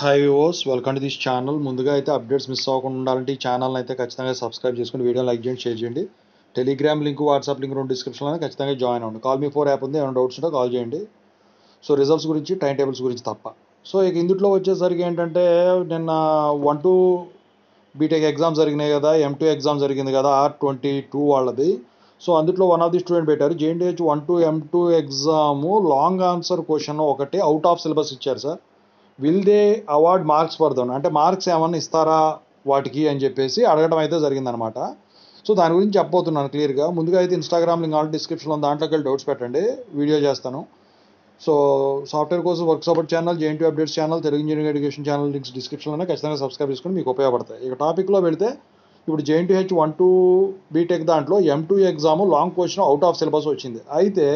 Hi viewers, welcome to this channel. ముందుగా అయితే updates miss అవ్వకుండా ఉండాలంటే ఈ ఛానల్ని అయితే ఖచ్చితంగా సబ్స్క్రైబ్ చేసుకుని వీడియో లైక్ చేయండి, షేర్ చేయండి. టెలిగ్రామ్ లింక్, వాట్సాప్ లింక్ రెండు డిస్క్రిప్షన్లో ఖచ్చితంగా జాయిన్ అవ్వండి. కాల్ మీ 4 యాప్ ఉంది, ఏమైనా డౌట్స్ ఉంటే కాల్ చేయండి. సో రిజల్ట్స్ గురించి, టైం టేబుల్స్ గురించి తప్ప. సో ఇక ఇందులో వచ్చేసరికి ఏంటంటే, నిన్న 1-2 బీటెక్ ఎగ్జామ్ జరిగినాయి కదా, M2 ఎగ్జామ్ జరిగింది కదా, R22 వాళ్ళది. సో అందులో వన్ ఆఫ్ ది స్టూడెంట్ పెట్టారు, JNTH 1-2 M2 exam long answer question ఒకటి అవుట్ ఆఫ్ సిలబస్ ఇచ్చారు sir. Will they award marks for them, అంటే మార్క్స్ ఏమన్నా ఇస్తారా వాటికి అని చెప్పేసి అడగడం అయితే జరిగిందనమాట. సో దాని గురించి చెప్పబోతున్నాను క్లియర్గా. ముందుగా అయితే ఇన్స్టాగ్రామ్ లింక్ ఆల్రెడీ డిస్క్రిప్షన్లో, దాంట్లోకి వెళ్ళి డౌట్స్ పెట్టండి, వీడియో చేస్తాను. సో సాఫ్ట్వేర్ కోసం work support channel, JNTU updates channel, Telugu engineering education channel links డిస్క్రిప్షన్లోనే ఖచ్చితంగా సబ్స్క్రైబ్ చేసుకుని మీకు ఉపయోగపడతాయి. ఇక టాపిక్లో వెళితే, ఇప్పుడు JNTH 1-2 బీటెక్ దాంట్లో M2 exam long question out of syllabus వచ్చింది. అయితే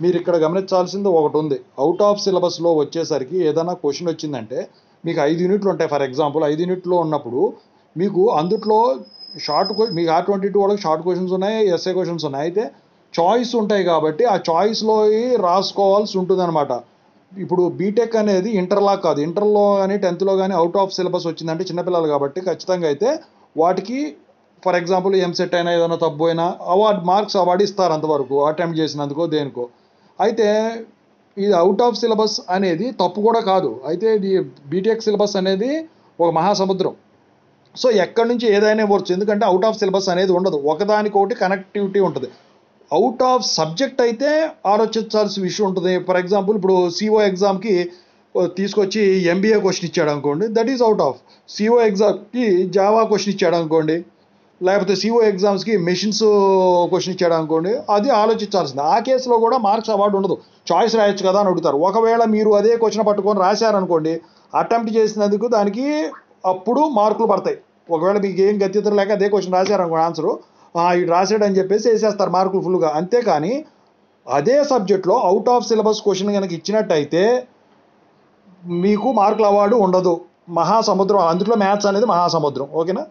మీరు ఇక్కడ గమనించాల్సింది ఒకటి ఉంది. అవుట్ ఆఫ్ సిలబస్లో వచ్చేసరికి ఏదైనా క్వశ్చన్ వచ్చిందంటే మీకు 5 యూనిట్లు ఉంటాయి. ఫర్ ఎగ్జాంపుల్ 5 యూనిట్లు ఉన్నప్పుడు మీకు అందుట్లో మీకు R22 వాళ్ళకి షార్ట్ క్వశ్చన్స్ ఉన్నాయి, ఎస్ఏ క్వశ్చన్స్ ఉన్నాయి. అయితే చాయిస్ ఉంటాయి కాబట్టి ఆ చాయిస్లో రాసుకోవాల్సి ఉంటుంది అనమాట. ఇప్పుడు బీటెక్ అనేది ఇంటర్లా కాదు, ఇంటర్లో కానీ 10th కానీ అవుట్ ఆఫ్ సిలబస్ వచ్చిందంటే చిన్నపిల్లలు కాబట్టి ఖచ్చితంగా అయితే వాటికి ఫర్ ఎగ్జాంపుల్ ఎంసెట్ అయినా ఏదైనా తప్పు అయినా మార్క్స్ అవార్డు ఇస్తారు అంతవరకు అటెంప్ట్ చేసినందుకో దేనికో. అయితే ఇది అవుట్ ఆఫ్ సిలబస్ అనేది తప్పు కూడా కాదు. అయితే ఇది బీటెక్ సిలబస్ అనేది ఒక మహాసముద్రం. సో ఎక్కడి నుంచి ఏదైనా ఇవ్వచ్చు, ఎందుకంటే అవుట్ ఆఫ్ సిలబస్ అనేది ఉండదు, ఒకదానికొకటి కనెక్టివిటీ ఉంటుంది. అవుట్ ఆఫ్ సబ్జెక్ట్ అయితే ఆలోచించాల్సిన విషయం ఉంటుంది. ఫర్ ఎగ్జాంపుల్ ఇప్పుడు CO ఎగ్జామ్కి తీసుకొచ్చి MBA క్వశ్చన్ ఇచ్చాడు అనుకోండి, that is out of. CO ఎగ్జామ్కి జావా క్వశ్చన్ ఇచ్చాడు అనుకోండి, లేకపోతే CO ఎగ్జామ్స్కి మెషిన్స్ క్వశ్చన్ ఇచ్చాడు అనుకోండి, అది ఆలోచించాల్సింది. ఆ కేసులో కూడా మార్క్స్ అవార్డు ఉండదు, చాయిస్ రాయొచ్చు కదా అని అడుగుతారు. ఒకవేళ మీరు అదే క్వశ్చన్ పట్టుకొని రాశారనుకోండి, అటెంప్ట్ చేసినందుకు దానికి అప్పుడు మార్కులు పడతాయి. ఒకవేళ మీకు ఏం గత్యంతరం లేక అదే క్వశ్చన్ రాశారనుకోండి, ఆన్సరు ఇటు రాశాడని చెప్పేసి వేసేస్తారు మార్కులు ఫుల్గా. అంతేకాని అదే సబ్జెక్ట్లో అవుట్ ఆఫ్ సిలబస్ క్వశ్చన్ కనుక ఇచ్చినట్టయితే మీకు మార్కుల అవార్డు ఉండదు. మహాసముద్రం, అందులో మ్యాథ్స్ అనేది మహాసముద్రం. ఓకేనా?